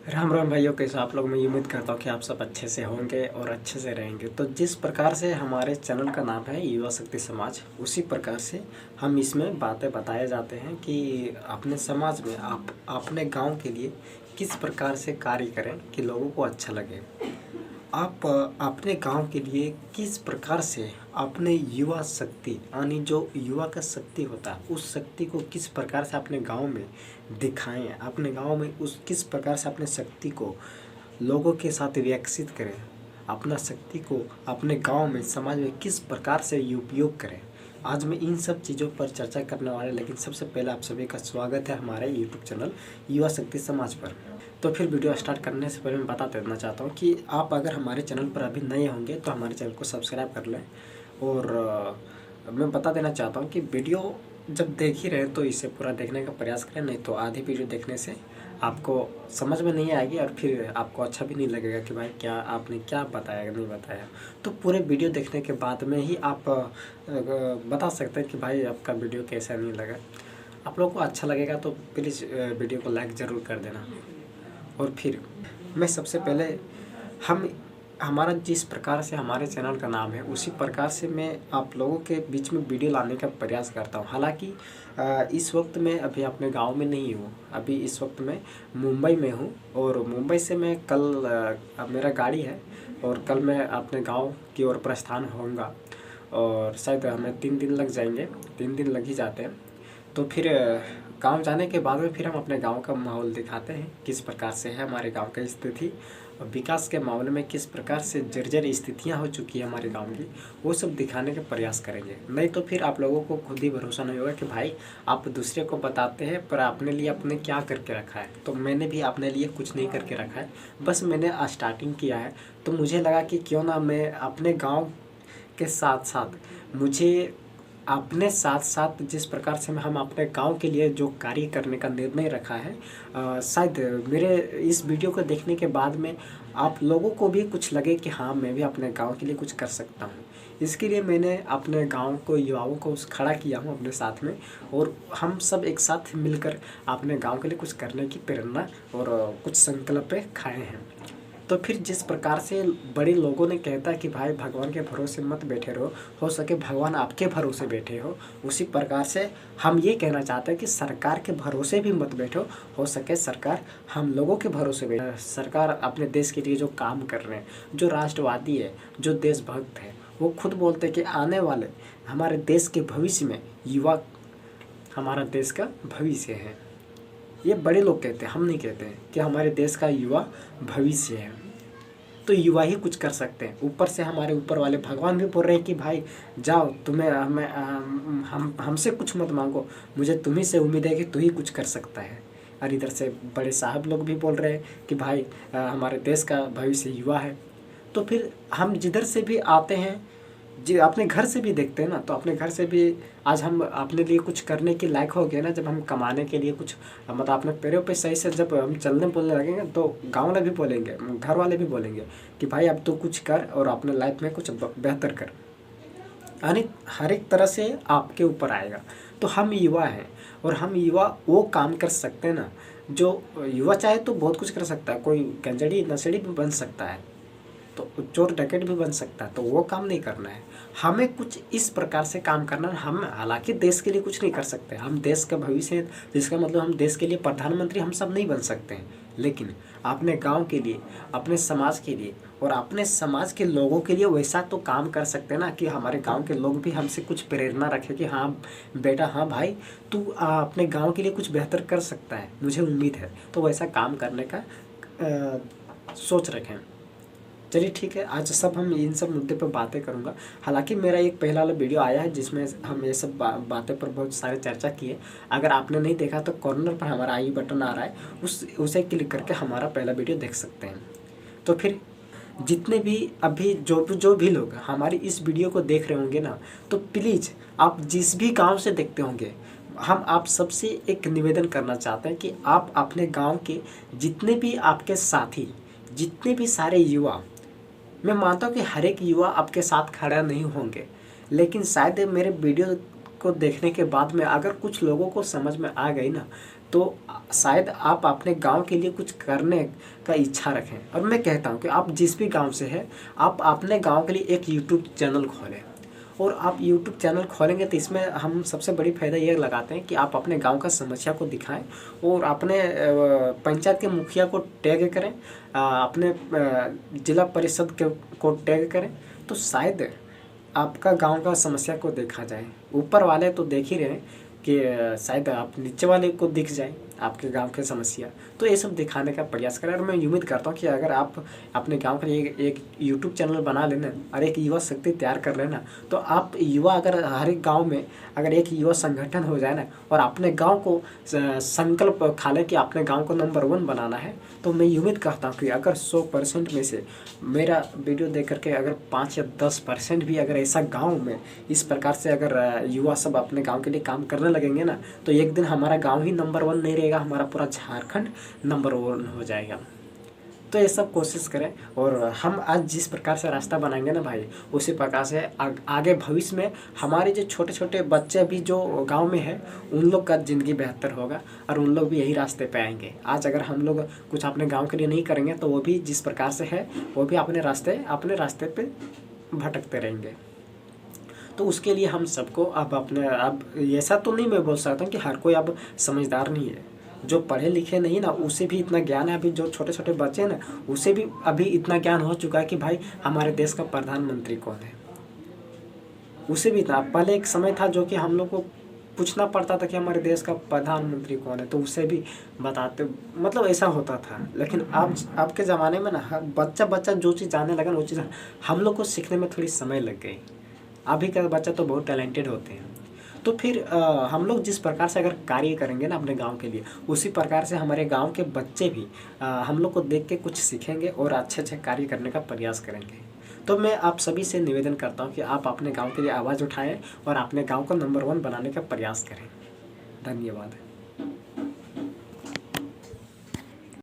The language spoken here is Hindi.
राम राम भाइयों, कैसे आप लोग। मैं उम्मीद करता हूँ कि आप सब अच्छे से होंगे और अच्छे से रहेंगे। तो जिस प्रकार से हमारे चैनल का नाम है युवा शक्ति समाज, उसी प्रकार से हम इसमें बातें बताए जाते हैं कि अपने समाज में आप अपने गांव के लिए किस प्रकार से कार्य करें कि लोगों को अच्छा लगे। आप अपने गांव के लिए किस प्रकार से अपने युवा शक्ति यानी जो युवा का शक्ति होता है उस शक्ति को किस प्रकार से अपने गांव में दिखाएं, अपने गांव में उस किस प्रकार से अपने शक्ति को लोगों के साथ विकसित करें, अपना शक्ति को अपने गांव में समाज में किस प्रकार से उपयोग करें। आज मैं इन सब चीज़ों पर चर्चा करने वाला, लेकिन सबसे पहले आप सभी का स्वागत है हमारे यूट्यूब चैनल युवा शक्ति समाज पर। तो फिर वीडियो स्टार्ट करने से पहले मैं बता देना चाहता हूँ कि आप अगर हमारे चैनल पर अभी नए होंगे तो हमारे चैनल को सब्सक्राइब कर लें। और मैं बता देना चाहता हूँ कि वीडियो जब देख ही रहे तो इसे पूरा देखने का प्रयास करें, नहीं तो आधी वीडियो देखने से आपको समझ में नहीं आएगी और फिर आपको अच्छा भी नहीं लगेगा कि भाई क्या आपने क्या बताया नहीं बताया। तो पूरे वीडियो देखने के बाद में ही आप बता सकते हैं कि भाई आपका वीडियो कैसा नहीं लगा। आप लोगों को अच्छा लगेगा तो प्लीज़ वीडियो को लाइक ज़रूर कर देना। और फिर मैं सबसे पहले हमारा जिस प्रकार से हमारे चैनल का नाम है उसी प्रकार से मैं आप लोगों के बीच में वीडियो लाने का प्रयास करता हूँ। हालांकि इस वक्त मैं अभी अपने गांव में नहीं हूँ, अभी इस वक्त मैं मुंबई में हूँ और मुंबई से मैं कल मेरा गाड़ी है और कल मैं अपने गांव की ओर प्रस्थान होऊंगा और शायद हमें 3 दिन लग जाएंगे, 3 दिन लग ही जाते हैं। तो फिर गांव जाने के बाद में फिर हम अपने गांव का माहौल दिखाते हैं, किस प्रकार से है हमारे गांव की स्थिति और विकास के मामले में किस प्रकार से जर्जर स्थितियां हो चुकी है हमारे गांव की, वो सब दिखाने का प्रयास करेंगे। नहीं तो फिर आप लोगों को खुद ही भरोसा नहीं होगा कि भाई आप दूसरे को बताते हैं पर अपने लिए आपने क्या करके रखा है। तो मैंने भी अपने लिए कुछ नहीं करके रखा है, बस मैंने स्टार्टिंग किया है। तो मुझे लगा कि क्यों ना मैं अपने गाँव के साथ साथ मुझे अपने साथ साथ जिस प्रकार से हम अपने गांव के लिए जो कार्य करने का निर्णय रखा है, शायद मेरे इस वीडियो को देखने के बाद में आप लोगों को भी कुछ लगे कि हाँ मैं भी अपने गांव के लिए कुछ कर सकता हूँ। इसके लिए मैंने अपने गांव को युवाओं को खड़ा किया हूँ अपने साथ में और हम सब एक साथ मिलकर अपने गांव के लिए कुछ करने की प्रेरणा और कुछ संकल्प खाए हैं। तो फिर जिस प्रकार से बड़े लोगों ने कहता है कि भाई भगवान के भरोसे मत बैठे रहो, हो सके भगवान आपके भरोसे बैठे उसी प्रकार से हम ये कहना चाहते हैं कि सरकार के भरोसे भी मत बैठो, हो सके सरकार हम लोगों के भरोसे बैठे। सरकार अपने देश के लिए जो काम कर रहे हैं, जो राष्ट्रवादी है, जो देशभक्त है, वो खुद बोलते हैं कि आने वाले हमारे देश के भविष्य में युवा हमारा देश का भविष्य है। ये बड़े लोग कहते हैं, हम नहीं कहते हैं कि हमारे देश का युवा भविष्य है। तो युवा ही कुछ कर सकते हैं। ऊपर से हमारे ऊपर वाले भगवान भी बोल रहे हैं कि भाई जाओ, तुम्हें हमसे कुछ मत मांगो, मुझे तुम्ही से उम्मीद है कि तू ही कुछ कर सकता है। और इधर से बड़े साहब लोग भी बोल रहे हैं कि भाई हमारे देश का भविष्य युवा है। तो फिर हम जिधर से भी आते हैं, जी अपने घर से भी देखते हैं ना, तो अपने घर से भी आज हम अपने लिए कुछ करने के लायक हो गए ना। जब हम कमाने के लिए कुछ मतलब अपने पैरों पे सही से जब हम चलने बोलने लगेंगे तो गाँव वाले भी बोलेंगे, घर वाले भी बोलेंगे कि भाई अब तो कुछ कर और अपने लाइफ में कुछ बेहतर कर। यानी हर एक तरह से आपके ऊपर आएगा। तो हम युवा हैं और हम युवा वो काम कर सकते हैं ना, जो युवा चाहे तो बहुत कुछ कर सकता है। कोई गंजड़ी नशेड़ी भी बन सकता है, तो चोर डकैत भी बन सकता है, तो वो काम नहीं करना है। हमें कुछ इस प्रकार से काम करना है। हम हालांकि देश के लिए कुछ नहीं कर सकते, हम देश का भविष्य है, जिसका मतलब हम देश के लिए प्रधानमंत्री हम सब नहीं बन सकते हैं, लेकिन अपने गांव के लिए, अपने समाज के लिए और अपने समाज के लोगों के लिए वैसा तो काम कर सकते हैं ना कि हमारे गांव के लोग भी हमसे कुछ प्रेरणा रखें कि हाँ बेटा, हाँ भाई तू अपने गाँव के लिए कुछ बेहतर कर सकता है, मुझे उम्मीद है। तो वैसा काम करने का सोच रखें। चलिए ठीक है, आज सब हम इन सब मुद्दे पर बातें करूंगा। हालांकि मेरा एक पहला वाला वीडियो आया है जिसमें हम ये सब बातें पर बहुत सारे चर्चा किए। अगर आपने नहीं देखा तो कॉर्नर पर हमारा आई बटन आ रहा है, उसे क्लिक करके हमारा पहला वीडियो देख सकते हैं। तो फिर जितने भी अभी जो भी लोग हमारी इस वीडियो को देख रहे होंगे ना, तो प्लीज़ आप जिस भी गाँव से देखते होंगे, हम आप सबसे एक निवेदन करना चाहते हैं कि आप अपने गाँव के जितने भी आपके साथी, जितने भी सारे युवा, मैं मानता हूँ कि हर एक युवा आपके साथ खड़ा नहीं होंगे, लेकिन शायद मेरे वीडियो को देखने के बाद में अगर कुछ लोगों को समझ में आ गई ना, तो शायद आप अपने गांव के लिए कुछ करने का इच्छा रखें। और मैं कहता हूं कि आप जिस भी गांव से हैं, आप अपने गांव के लिए एक यूट्यूब चैनल खोलें। और आप यूट्यूब चैनल खोलेंगे तो इसमें हम सबसे बड़ी फ़ायदा ये लगाते हैं कि आप अपने गांव का समस्या को दिखाएं और अपने पंचायत के मुखिया को टैग करें, अपने जिला परिषद को टैग करें, तो शायद आपका गांव का समस्या को देखा जाए। ऊपर वाले तो देख ही रहे हैं कि शायद आप नीचे वाले को दिख जाए आपके गांव की समस्या, तो ये सब दिखाने का प्रयास करें। और मैं उम्मीद करता हूँ कि अगर आप अपने गांव के लिए एक यूट्यूब चैनल बना लेना और एक युवा शक्ति तैयार कर लेना, तो आप युवा अगर हर एक गाँव में अगर एक युवा संगठन हो जाए ना और अपने गाँव को संकल्प खा ले कि अपने गाँव को नंबर 1 बनाना है, तो मैं उम्मीद करता हूँ कि अगर 100% में से मेरा वीडियो देख करके अगर 5 या 10% भी अगर ऐसा गाँव में इस प्रकार से अगर युवा सब अपने गाँव के लिए काम करने लगेंगे ना, तो एक दिन हमारा गाँव ही नंबर 1 नहीं रहेगा, हमारा पूरा झारखंड नंबर 1 हो जाएगा। तो ये सब कोशिश करें और हम आज जिस प्रकार से रास्ता बनाएंगे ना भाई, उसी प्रकार से आगे भविष्य में हमारे जो छोटे छोटे बच्चे भी जो गांव में हैं, उन लोग का ज़िंदगी बेहतर होगा और उन लोग भी यही रास्ते पे आएंगे। आज अगर हम लोग कुछ अपने गांव के लिए नहीं करेंगे तो वो भी जिस प्रकार से है वो भी अपने रास्ते पे भटकते रहेंगे। तो उसके लिए हम सबको अब ऐसा तो नहीं मैं बोल सकता कि हर कोई अब समझदार नहीं है। जो पढ़े लिखे नहीं ना, उसे भी इतना ज्ञान है। अभी जो छोटे छोटे बच्चे हैं ना, उसे भी अभी इतना ज्ञान हो चुका है कि भाई हमारे देश का प्रधानमंत्री कौन है। उसे भी इतना, पहले एक समय था जो कि हम लोग को पूछना पड़ता था कि हमारे देश का प्रधानमंत्री कौन है, तो उसे भी बताते, मतलब ऐसा होता था। लेकिन अब के ज़माने में ना बच्चा जो चीज़ जानने लगा ना, वो चीज़ हम लोग को सीखने में थोड़ी समय लग गई। अभी का बच्चा तो बहुत टैलेंटेड होते हैं। तो फिर हम लोग जिस प्रकार से अगर कार्य करेंगे ना अपने गांव के लिए, उसी प्रकार से हमारे गांव के बच्चे भी हम लोग को देख के कुछ सीखेंगे और अच्छे कार्य करने का प्रयास करेंगे। तो मैं आप सभी से निवेदन करता हूं कि आप अपने गांव के लिए आवाज़ उठाएं और अपने गांव को नंबर 1 बनाने का प्रयास करें। धन्यवाद।